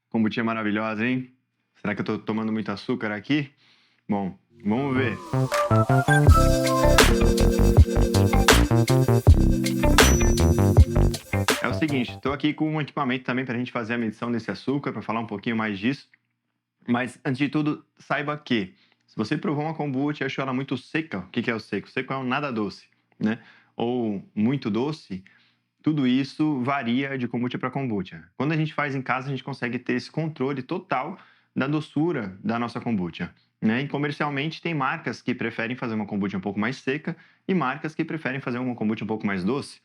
Kombucha maravilhosa, hein? Será que eu tô tomando muito açúcar aqui? Bom, vamos ver. É o seguinte, estou aqui com um equipamento também para a gente fazer a medição desse açúcar, para falar um pouquinho mais disso. Mas, antes de tudo, saiba que se você provou uma kombucha e achou ela muito seca, o que que é o seco? O seco é um nada doce, né? Ou muito doce, tudo isso varia de kombucha para kombucha. Quando a gente faz em casa, a gente consegue ter esse controle total da doçura da nossa kombucha, né? E comercialmente tem marcas que preferem fazer uma kombucha um pouco mais seca e marcas que preferem fazer uma kombucha um pouco mais doce.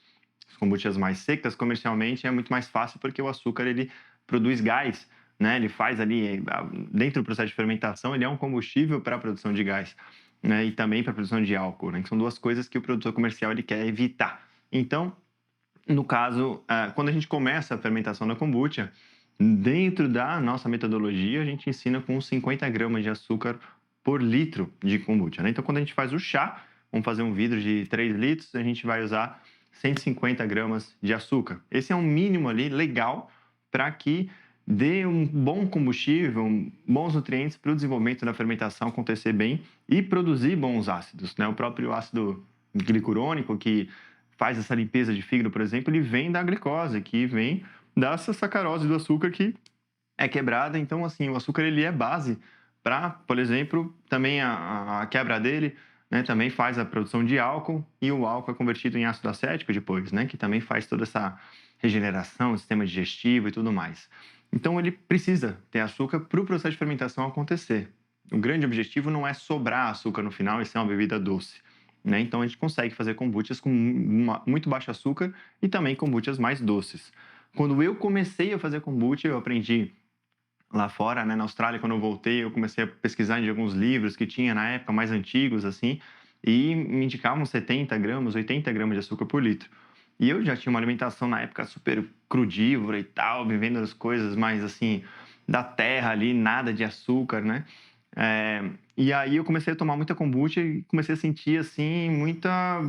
As kombuchas mais secas, comercialmente, é muito mais fácil porque o açúcar ele produz gás, né? Ele faz ali, dentro do processo de fermentação, ele é um combustível para a produção de gás, né? E também para a produção de álcool, né? Que são duas coisas que o produtor comercial ele quer evitar. Então, no caso, quando a gente começa a fermentação da kombucha, dentro da nossa metodologia, a gente ensina com 50 gramas de açúcar por litro de kombucha, né? Então, quando a gente faz o chá, vamos fazer um vidro de 3 litros, a gente vai usar 150 gramas de açúcar. Esse é um mínimo ali legal para que dê um bom combustível, bons nutrientes para o desenvolvimento da fermentação acontecer bem e produzir bons ácidos, né? O próprio ácido glicurônico, que faz essa limpeza de fígado, por exemplo, ele vem da glicose, que vem dessa sacarose do açúcar que é quebrada. Então, assim, o açúcar ele é base para, por exemplo, também a quebra dele, né, também faz a produção de álcool e o álcool é convertido em ácido acético depois, né, que também faz toda essa regeneração, sistema digestivo e tudo mais. Então, ele precisa ter açúcar para o processo de fermentação acontecer. O grande objetivo não é sobrar açúcar no final e ser uma bebida doce, né? Então, a gente consegue fazer kombuchas com muito baixo açúcar e também kombuchas mais doces. Quando eu comecei a fazer kombucha, eu aprendi lá fora, né, na Austrália, quando eu voltei, eu comecei a pesquisar em alguns livros que tinha na época, mais antigos, assim, e me indicavam 70 gramas, 80 gramas de açúcar por litro. E eu já tinha uma alimentação na época super crudívora e tal, vivendo as coisas mais assim, da terra ali, nada de açúcar, né? E aí eu comecei a tomar muita kombucha e comecei a sentir, assim, muita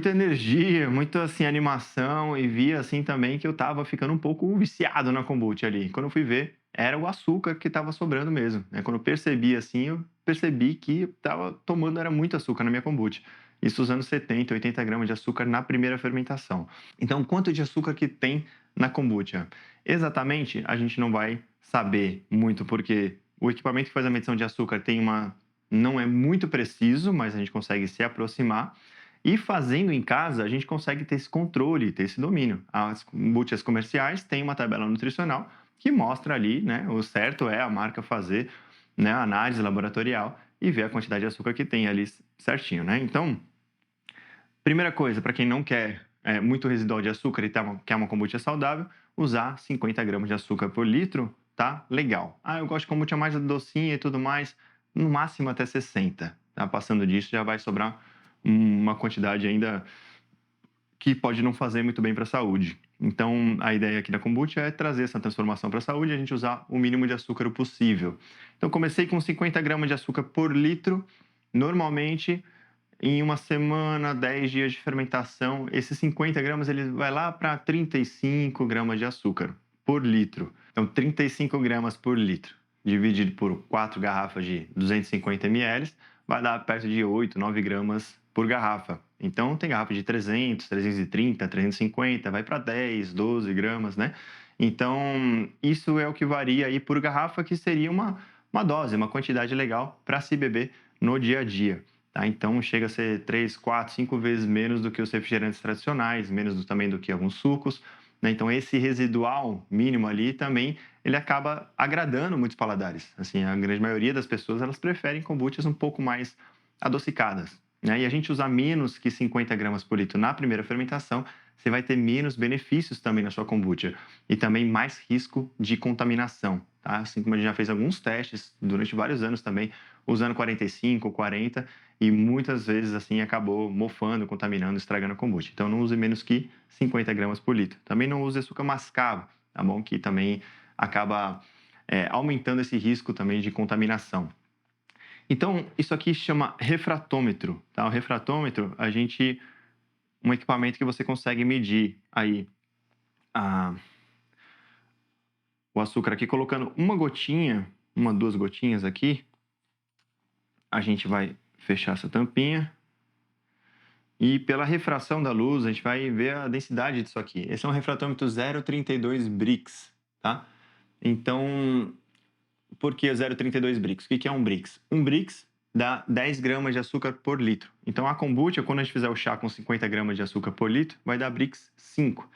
energia, muita, assim, animação e via, assim, também que eu estava ficando um pouco viciado na kombucha ali. Quando eu fui ver, era o açúcar que estava sobrando mesmo, né. Quando eu percebi, assim, eu percebi que eu estava tomando era muito açúcar na minha kombucha. Isso usando 70, 80 gramas de açúcar na primeira fermentação. Então, quanto de açúcar que tem na kombucha? Exatamente, a gente não vai saber muito, porque o equipamento que faz a medição de açúcar tem uma não é muito preciso, mas a gente consegue se aproximar. E fazendo em casa, a gente consegue ter esse controle, ter esse domínio. As kombuchas comerciais têm uma tabela nutricional que mostra ali, né, o certo é a marca fazer, né, a análise laboratorial e ver a quantidade de açúcar que tem ali certinho, né? Então, primeira coisa, para quem não quer muito residual de açúcar e quer uma kombucha saudável, usar 50 gramas de açúcar por litro, tá? Legal. Ah, eu gosto de kombucha mais docinha e tudo mais, no máximo até 60. Tá? Passando disso já vai sobrar uma quantidade ainda que pode não fazer muito bem para a saúde. Então, a ideia aqui da kombucha é trazer essa transformação para a saúde e a gente usar o mínimo de açúcar possível. Então, comecei com 50 gramas de açúcar por litro. Normalmente, em uma semana, 10 dias de fermentação, esses 50 gramas ele vai lá para 35 gramas de açúcar por litro. Então, 35 gramas por litro, dividido por 4 garrafas de 250 ml, vai dar perto de 8, 9 gramas por garrafa. Então, tem garrafa de 300, 330, 350, vai para 10, 12 gramas, né? Então, isso é o que varia aí por garrafa, que seria uma dose, uma quantidade legal para se beber no dia a dia. Tá? Então, chega a ser 3, 4, 5 vezes menos do que os refrigerantes tradicionais, menos também do que alguns sucos, né? Então, esse residual mínimo ali também, ele acaba agradando muitos paladares. Assim, a grande maioria das pessoas, elas preferem kombuchas um pouco mais adocicadas, né? E a gente usar menos que 50 gramas por litro na primeira fermentação, você vai ter menos benefícios também na sua kombucha e também mais risco de contaminação, tá? Assim como a gente já fez alguns testes durante vários anos também, usando 45, 40, e muitas vezes assim acabou mofando, contaminando, estragando a kombucha. Então não use menos que 50 gramas por litro. Também não use açúcar mascavo, tá bom? Que também acaba aumentando esse risco também de contaminação. Então, isso aqui chama refratômetro, tá? O refratômetro, um equipamento que você consegue medir aí a, açúcar aqui colocando uma gotinha, 2 gotinhas aqui. A gente vai fechar essa tampinha. E pela refração da luz, a gente vai ver a densidade disso aqui. Esse é um refratômetro 0,32 Brix, tá? Então, por que 0,32 Brix? O que é um Brix? Um Brix dá 10 gramas de açúcar por litro. Então, a kombucha, quando a gente fizer o chá com 50 gramas de açúcar por litro, vai dar Brix 5.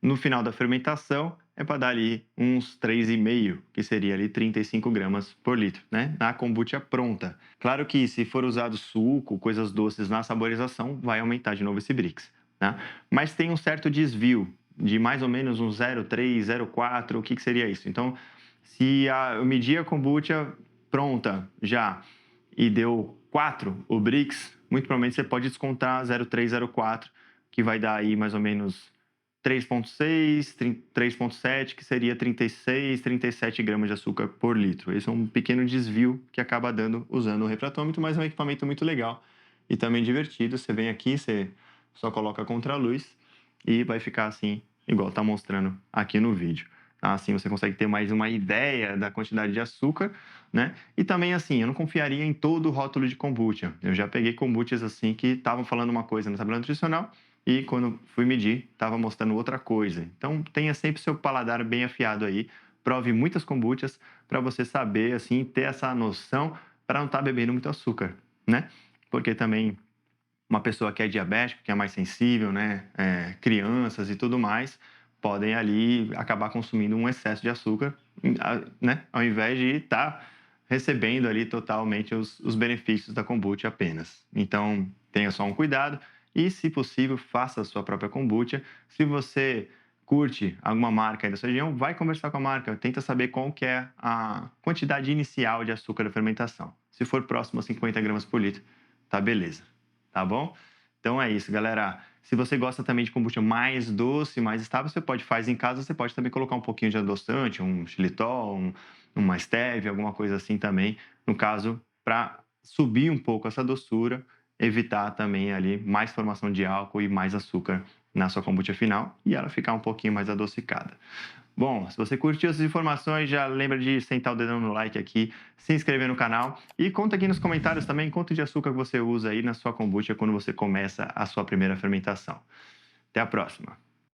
No final da fermentação, é para dar ali uns 3,5, que seria ali 35 gramas por litro, né? Na kombucha pronta. Claro que se for usado suco, coisas doces na saborização, vai aumentar de novo esse Brix, né? Mas tem um certo desvio de mais ou menos um 0,3, 0,4, o que seria isso? Então, se eu medir a kombucha pronta já e deu 4 o Brix, muito provavelmente você pode descontar 0,3, 0,4, que vai dar aí mais ou menos 3,6, 3,7, que seria 36, 37 gramas de açúcar por litro. Esse é um pequeno desvio que acaba dando usando o refratômetro, mas é um equipamento muito legal e também divertido. Você vem aqui, você só coloca contra a luz e vai ficar assim, igual está mostrando aqui no vídeo. Assim você consegue ter mais uma ideia da quantidade de açúcar, né? E também assim, eu não confiaria em todo o rótulo de kombucha. Eu já peguei kombuchas assim que estavam falando uma coisa na tabela nutricional e quando fui medir, estava mostrando outra coisa. Então, tenha sempre seu paladar bem afiado aí. Prove muitas kombuchas para você saber, assim, ter essa noção para não estar bebendo muito açúcar, né? Porque também uma pessoa que é diabética, que é mais sensível, né? Crianças e tudo mais, podem ali acabar consumindo um excesso de açúcar, né? Ao invés de estar recebendo ali totalmente os benefícios da kombucha apenas. Então, tenha só um cuidado. E, se possível, faça a sua própria kombucha. Se você curte alguma marca aí da sua região, vai conversar com a marca, tenta saber qual que é a quantidade inicial de açúcar da fermentação. Se for próximo a 50 gramas por litro, tá beleza, tá bom? Então é isso, galera. Se você gosta também de kombucha mais doce, mais estável, você pode fazer em casa, você pode também colocar um pouquinho de adoçante, um xilitol, uma stevia, alguma coisa assim também, no caso, para subir um pouco essa doçura, evitar também ali mais formação de álcool e mais açúcar na sua kombucha final e ela ficar um pouquinho mais adocicada. Bom, se você curtiu essas informações, já lembra de sentar o dedão no like aqui, se inscrever no canal e conta aqui nos comentários também quanto de açúcar você usa aí na sua kombucha quando você começa a sua primeira fermentação. Até a próxima!